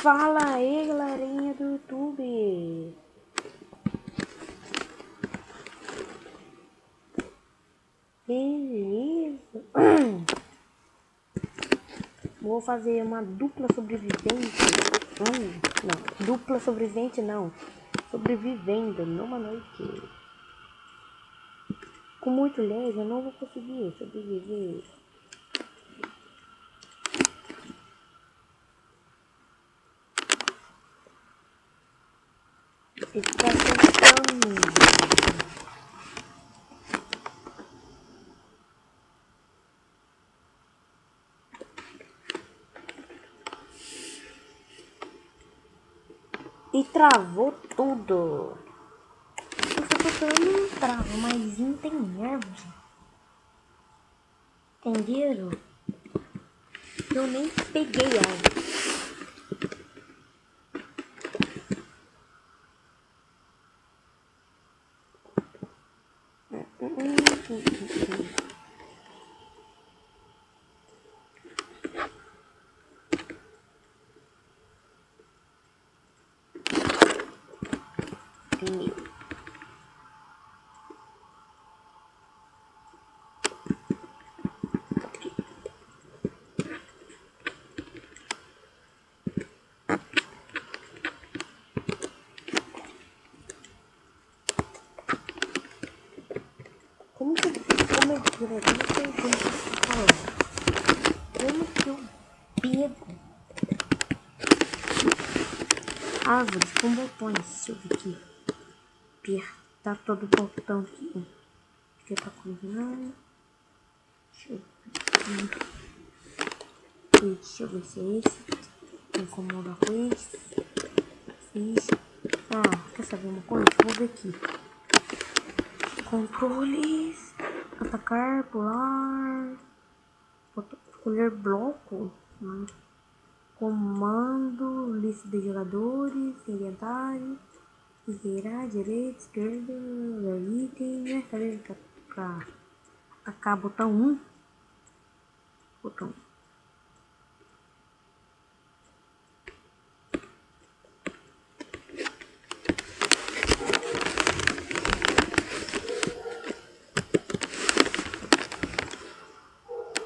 Fala aí, galerinha do YouTube. Beleza. Vou fazer uma dupla sobrevivente. Não, dupla sobrevivente não. Sobrevivendo numa noite. Com muito lag eu não vou conseguir sobreviver. Está tentando. E travou tudo. Não trava, mas não tem árvore. Entenderam? Eu nem peguei árvore. Como que eu pego árvores com botões? Deixa eu ver aqui. Apertar todo o botão aqui. Que tá cozinhando. Deixa eu ver se é esse. Não incomoda com esse. Isso. Quer saber uma coisa? Vou ver aqui. Controles. Atacar, pular. Escolher bloco. Comando. Lista de jogadores. Inventário. Virar, direita, esquerda. Item, né? Cadê pra atacar? Botão 1. Botão 1.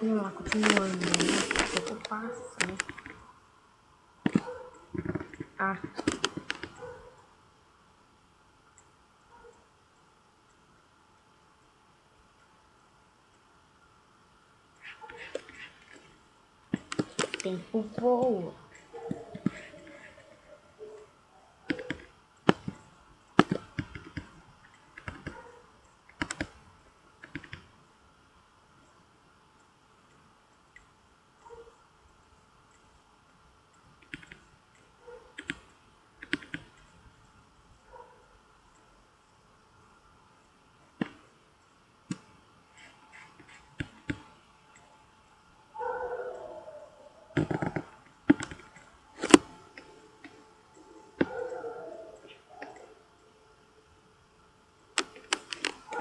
Vamos lá, continuando, né? Eu passo, né? Tempo voa.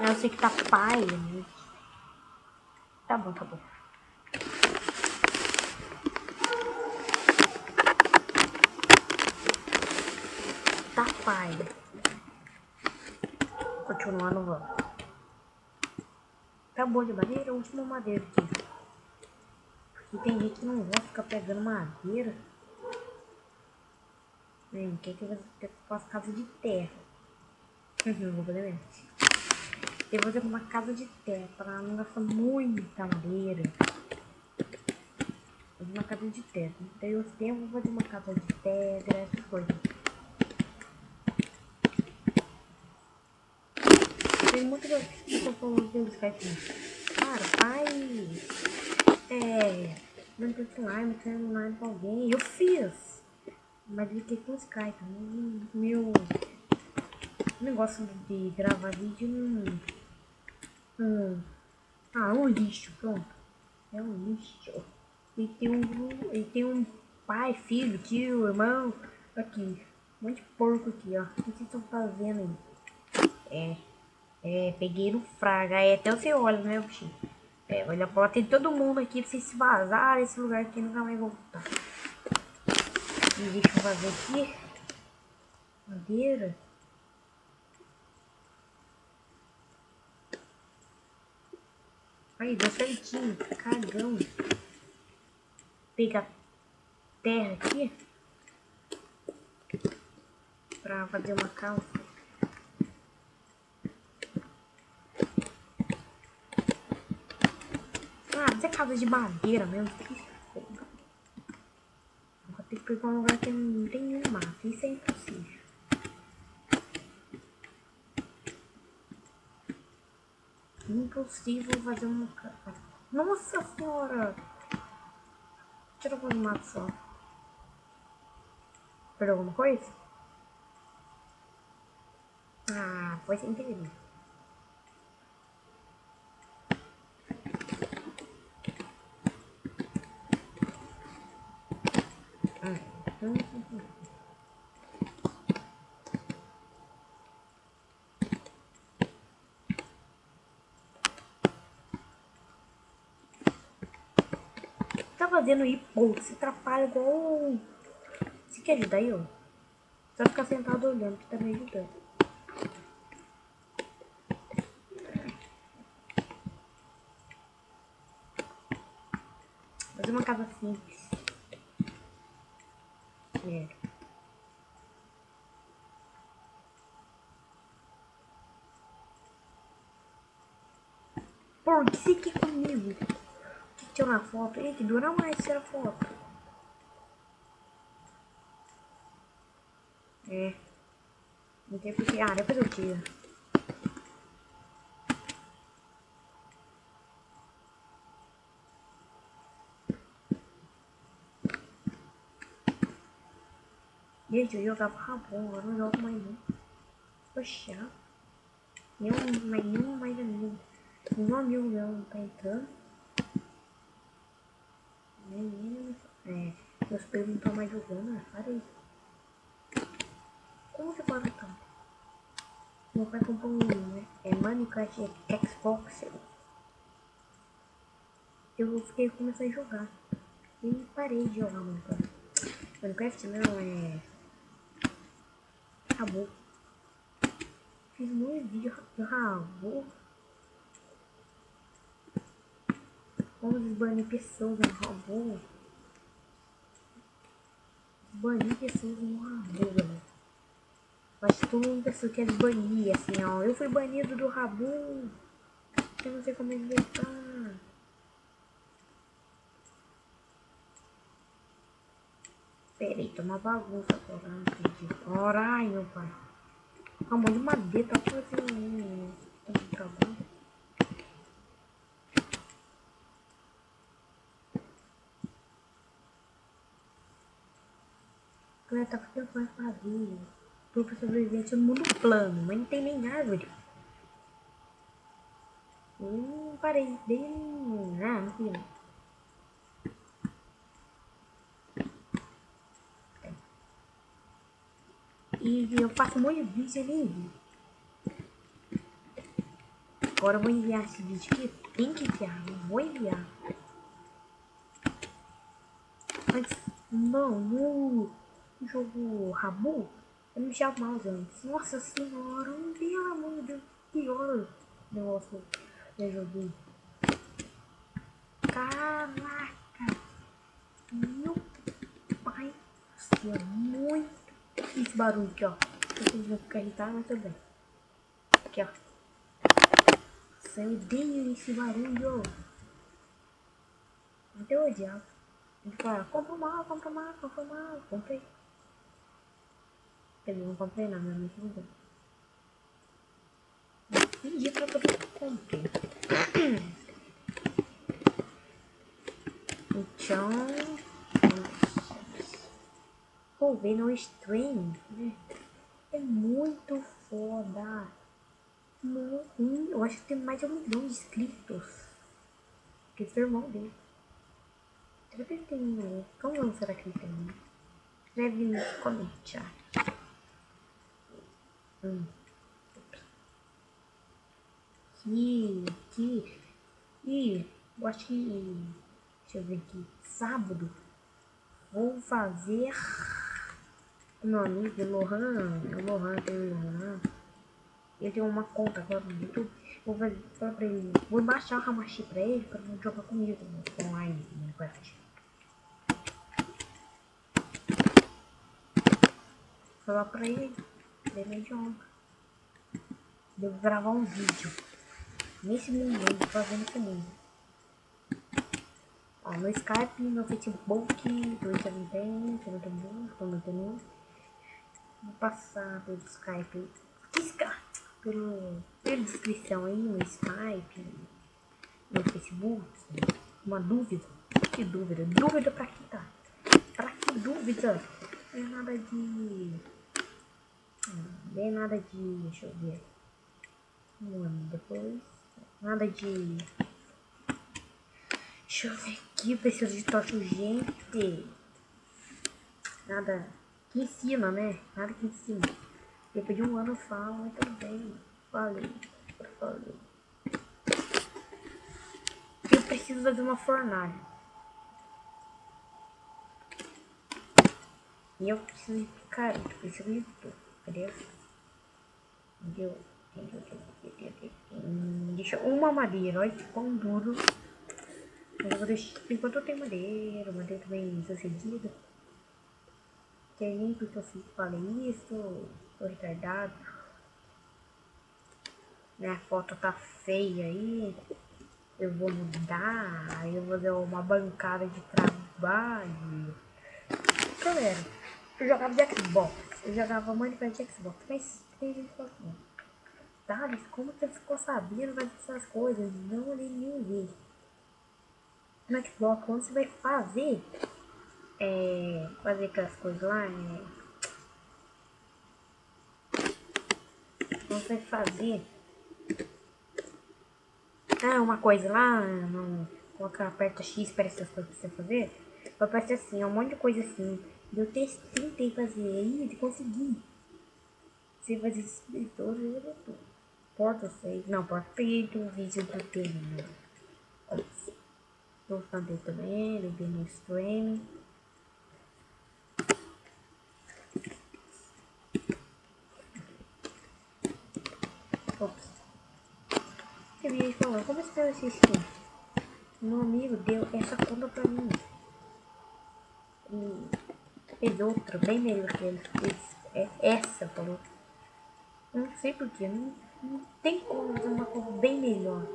Eu sei que tá paia, né? Tá bom, tá bom. Tá paia. Continuando, vamos. Acabou de madeira, última madeira aqui. Porque tem gente que não vai ficar pegando madeira. Quer que eu faça casa de terra. Vou fazer mesmo. Eu vou fazer uma casa de terra para não gastar muita madeira. Vou fazer uma casa de terra. Daí os tempos vou fazer uma casa de pedra, essas coisas. Tem muita coisa que eu tô falando do Skype. Cara, faz. Não tem slime, slime pra alguém. Eu fiz. Mas ele quer com Skype. Meu negócio de gravar vídeo um lixo, pronto. É um lixo. E tem um pai, filho, tio, irmão. Aqui. Um monte de porco aqui, ó. O que vocês estão fazendo aí? Peguei no fraga. Até você olha, né, bichinho? Olha pra tem todo mundo aqui pra vocês se vazarem. Esse lugar aqui nunca vai voltar. deixa eu fazer aqui. Madeira. Aí, deu certinho. Cagão. Pegar terra aqui. Pra fazer uma calça. Ah, mas é casa de madeira mesmo. Que foda. Vou ter que pegar um lugar que não tem nenhum mato. Isso é impossível. Impossível fazer uma casa. Nossa senhora! Tira alguns matos só. Perdeu alguma coisa? Ah, foi sem querer. Tá fazendo aí, pô, se atrapalha igual. Você quer ajudar eu? Só ficar sentado olhando que tá me ajudando. Fazer uma casa simples. É. Pô, o que você quer comigo? Que tirar uma foto? Ei, que dura mais tirar foto. É. Não tem porque. Ah, depois eu tiro. Gente, eu jogava Rabon, agora não jogo mais não. Poxa. Nenhum mais amigo. Nenhum amigo meu não tá entrando. Nem. É. Meus pais não estão mais jogando, né? Para aí. Como você pode então? Meu pai comprou Minecraft Xbox. Eu fiquei comecei a jogar. E parei de jogar Minecraft. Minecraft não, acabou. Fiz muito vídeo do Rabu. Como desbanir pessoas no Rabu. Banir pessoas no Rabu, galera. Acho que todo mundo pessoa quer banir, assim, ó. Eu fui banido do Rabu. Eu não sei como ele voltar. Peraí, tá uma bagunça agora, não entendi. Orai, meu pai. A mão de madeira tá fazendo um trabalho. Galera, tá ficando mais vazio. Tudo sobrevivente no mundo plano, mas não tem nem árvore. Parei bem. Ah, não vi. E eu faço um monte de vídeo ali. Agora eu vou enviar esse vídeo aqui. Tem que enviar, eu vou enviar. Mas não, no jogo Rabu, eu não tinha mouse antes. Nossa senhora, pelo amor de Deus, pior negócio do joguinho. Caraca, meu pai do céu, muito. Esse barulho aqui, ó. Vocês vão ficar irritados, mas tudo bem. Aqui, ó. Eu odeio esse barulho. Até eu odiava. Ele fala, compra mal, compra mal, compra mal. Comprei. Eu não comprei nada, mas tudo bem. Fingi pra poder comprar. Então, vou ver no stream. É muito foda. Eu acho que tem mais de 1 milhão de inscritos. Que esse irmão dele. Será que ele tem. Como será que ele tem? Escreve nos comentários. Eu acho que. Deixa eu ver aqui. Sábado. Vou fazer Meu amigo, o Lohan tem o Lohan. Ele tem uma conta agora no YouTube. Vou falar pra ele. Vou baixar o Hamachi pra ele pra ele jogar comigo online no Minecraft. Falar pra ele. Ele joga. Devo gravar um vídeo. Nesse momento, fazendo comigo. Ó, no Skype, no Facebook, 271, 91. Vou passar pelo Skype. Pela descrição aí no Skype, no Facebook. Uma dúvida. Que dúvida? Dúvida pra que tá? Pra que dúvida? Não é nada de... Não é nada de... Deixa eu ver. Um ano depois. Nada de... Deixa eu ver aqui. Preciso de toque urgente. Nada que ensina, né? Nada que ensina. Depois de um ano eu falo, mas tudo bem. Falei. Eu preciso fazer uma fornalha. E eu preciso de picareta. Preciso de tudo. Cadê? Deixa uma madeira. Olha que pão duro. Mas eu vou deixar. Enquanto eu tenho madeira também sucedida. Tem nem porque eu falei isso. Tô retardado. Minha foto tá feia aí. Eu vou mudar. Eu vou dar uma bancada de trabalho. Galera, eu jogava de Xbox. Eu jogava Minecraft de Xbox. Mas tem gente que fala assim: Thales, como você ficou sabendo dessas coisas? Não olhei nenhum vídeo. No Xbox, quando você vai fazer aquelas coisas lá, quando você vai fazer uma coisa lá, colocar aperta X para essas coisas pra você fazer, vai aparecer assim, um monte de coisa assim. Eu tentei fazer aí e consegui. Você fazer escritor, porta 6, não, porta peguei do vídeo do tema. Vou fazer também, liguei no stream. Ops. Eu vi falando, como você faz esse skin? Meu amigo deu essa conta pra mim. E fez outra, bem melhor que ele fez. Essa, falou. Não sei porquê, não tem como fazer uma coisa bem melhor.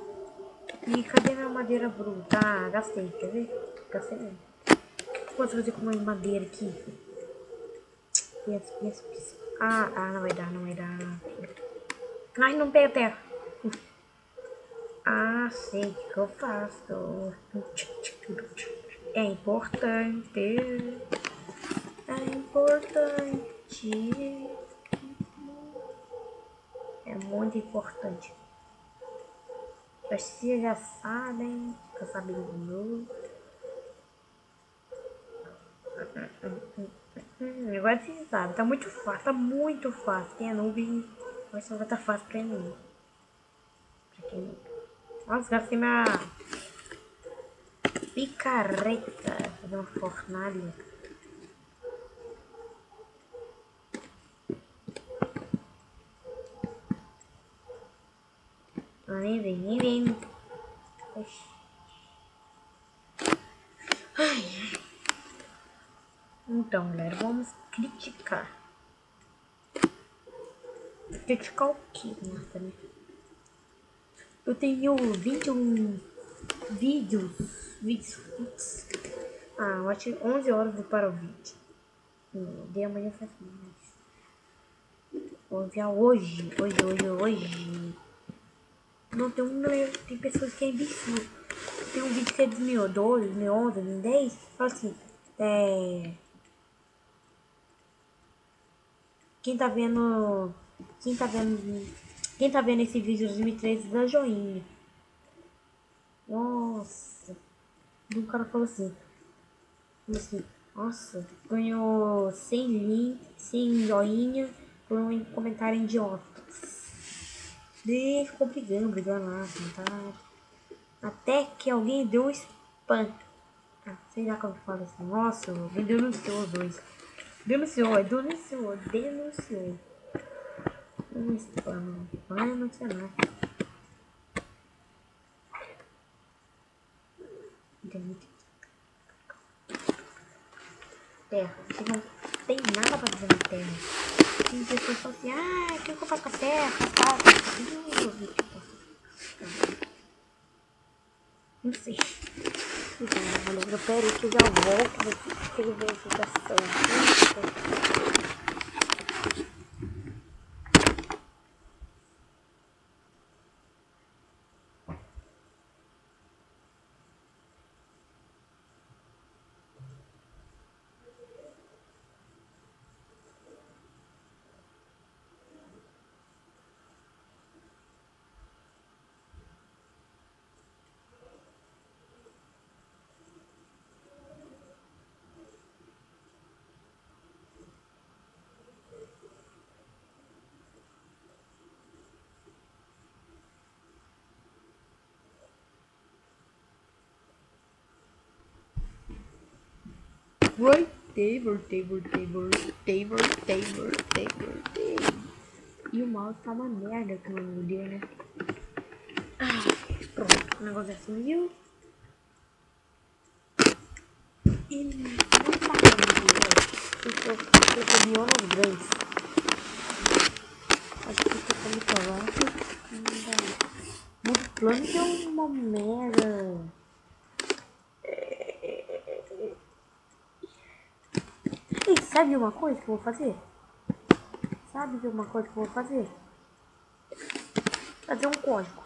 E cadê minha madeira bruta? Ah, gastei, quer ver? Gastei mesmo. O que eu posso fazer com uma madeira aqui? Pensa. Não vai dar. Ai, não pega terra. Sei o que eu faço. É importante. É muito importante. Vocês já sabem. Fica sabendo de novo. Agora vocês sabem. Tá muito fácil. Tem a nuvem. Mas só vai estar fácil pra mim. Nossa, gastei minha picareta. Fazer uma fornalha. Nem vem. Então, galera, vamos criticar. Criticar o que, nossa, né? Eu tenho 21 vídeos. Eu acho que 11 horas para o vídeo. De amanhã faz mais. Vou enviar hoje. Não, tem pessoas que é imbecil. Tem um vídeo que é de 2012, 2011, 2010. Fala assim, Quem tá vendo esse vídeo de 2013 dá joinha. Nossa. E o cara falou assim, nossa, ganhou 100 joinha por um comentário idiota. E ficou brigando lá, comentário. Até que alguém deu um spam. Sei lá como fala assim. Nossa, alguém denunciou os dois. Denunciou, denunciou, denunciou. Não vai denunciar nada. Terra, você não tem nada pra fazer na terra. Tem pessoas que falam assim, o que eu faço com a terra? Tal, não sei. Então, galera, pera aí que eu já volto. Vou ter verificação aqui. Voltei. E o mouse tá uma merda que não deu, né? Pronto, o negócio assim, viu? E não tá falando, velho. Eu comi onas grandes. Acho que fica muito alto. Muito plano que é uma merda. E sabe uma coisa que eu vou fazer? Fazer um código.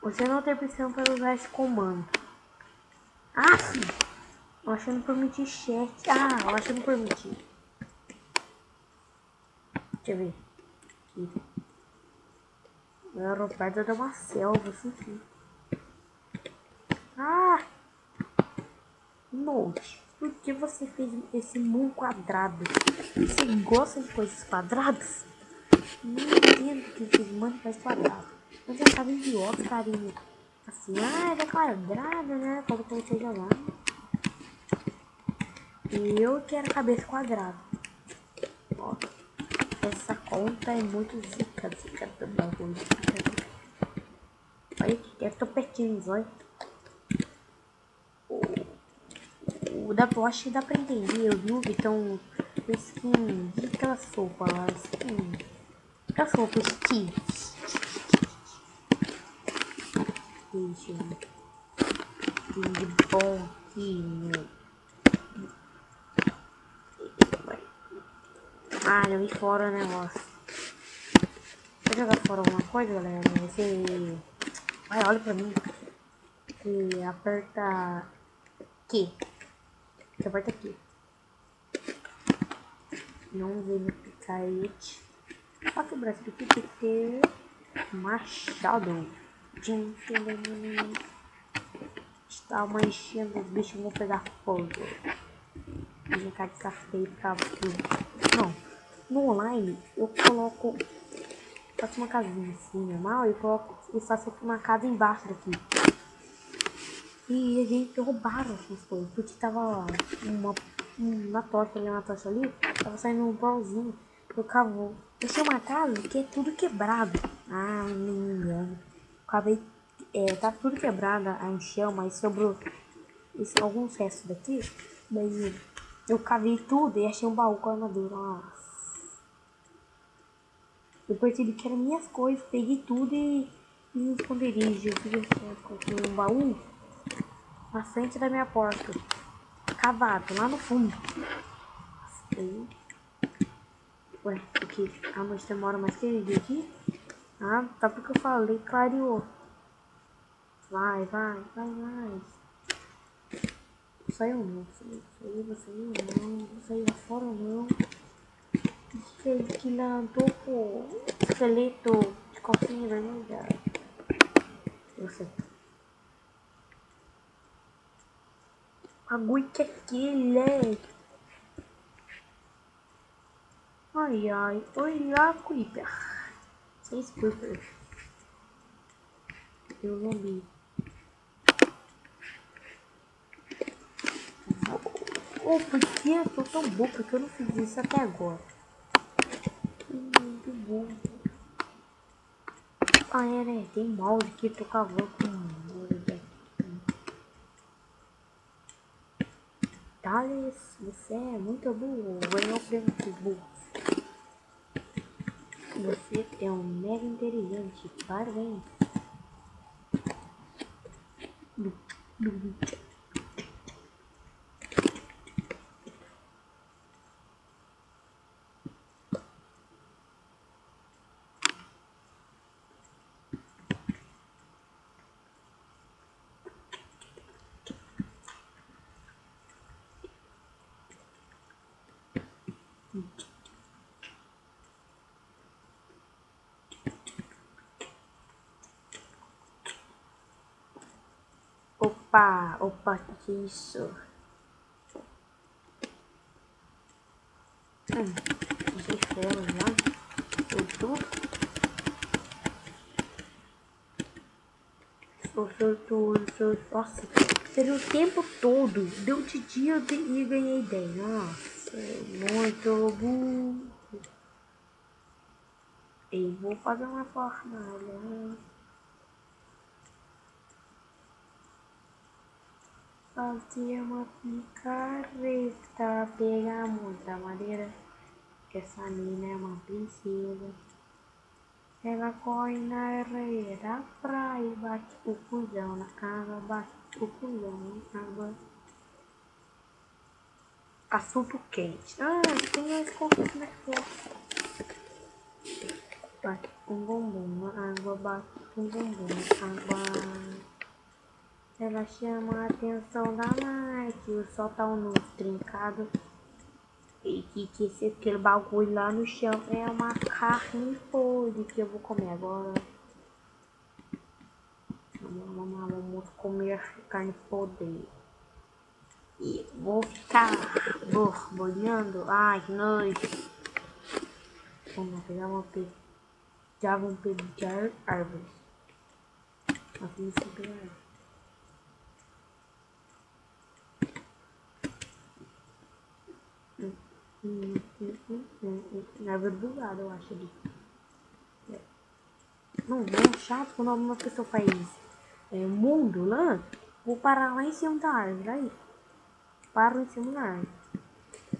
Você não tem pressão para usar esse comando. Sim! Eu acho que não permiti chat. Eu acho que não permiti. Deixa eu ver. Aqui. O aeroporto é uma selva, assim. Note. Por que você fez esse mundo quadrado? Você gosta de coisas quadradas? Não entendo que esse mundo faz quadrado. Mas eu tava idiota, carinho. Assim, é quadrada, né? Como que você jogar. E eu quero cabeça quadrada. Ó, essa conta é muito zica do bagulho. Olha que é topetinhos, olha. O da Bosch dá pra entender, eu vi o Vitão skin de aquela sopa lá, skin. Aquela sopa skin. Deixa eu ver. Skin de bonzinho. Não vi fora o negócio. Vou jogar fora alguma coisa, galera? Você. Olha pra mim. E aperta Q. Você aperta aqui. Não vem no picarete. Só que o Brasil tem que ter machado. Está manchando os bichos, vão pegar fogo. Vem cá de café pra tudo. Não. No online eu coloco. Faço uma casinha assim normal e faço uma casa embaixo daqui. E a gente roubaram essas coisas, porque tava na tocha ali, tava saindo um pauzinho, eu cavou. Eu tinha uma casa que é tudo quebrado. Não me engano. Acabei, tá tudo quebrado, a chão, mas sobrou alguns restos daqui. Daí eu cavei tudo e achei um baú com armadura. Eu percebi que eram minhas coisas, peguei tudo e me esconderijo. Eu fiz assim, um baú na frente da minha porta, cavado lá no fundo. Aí, ué, porque a noite demora mais que ele aqui. Tá porque eu falei, clareou. Vai. Saiu não, saiu não, saiu lá fora não. Que andou com esqueleto de calcinha vermelha. Eu sei. Agulha que aquele é. Ai, oi lá, Creeper. 6 Creeper. Eu zumbi. Oh, por que eu tô tão burro? Porque eu não fiz isso até agora. Muito burro. Ah, é, né? Tem mouse que eu tô cavando com mouse aqui. Thales, você é muito burro. Eu aprendo com burro. Você é um mega inteligente. Parabéns. Opa, opa, que isso? De ferro já? Tudo? Nossa, seria o tempo todo. Deu de dia e ganhei ideia. Nossa, muito burro. E vou fazer uma fornalha. Fazer uma picareta. Pegar muita madeira. Essa menina é uma princesa. Ela corre na areia da praia e bate o cuzão na água, bate o cuzão na água. Assunto quente. Ah, tem mais coisas na força. Bate um bumbum na água, bate um bumbum na água. Ela chama a atenção da Nike, o sol tá um trincado. E que aquele bagulho lá no chão é uma carne podre que eu vou comer agora. Vamos comer carne podre. E vou ficar borbulhando. Ai, que nojo. Vamos pegar uma já vamos pegar árvores. Assim se pegar. Árvore bugada, eu acho ali. Não, é chato quando alguma pessoa faz mundo lá. Vou parar lá em cima da árvore. Aí. Paro em cima da árvore.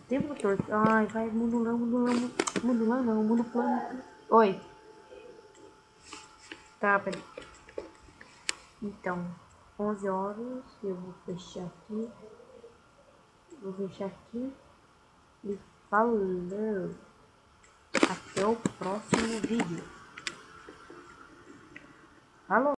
Tempo torto. Ai, vai, mundo lá, mundo lá, mundo lá não, mundo plano. Oi. Tá, peraí. Então, 11 horas, eu vou fechar aqui. Vou fechar aqui. E falou. Até o próximo vídeo. Falou.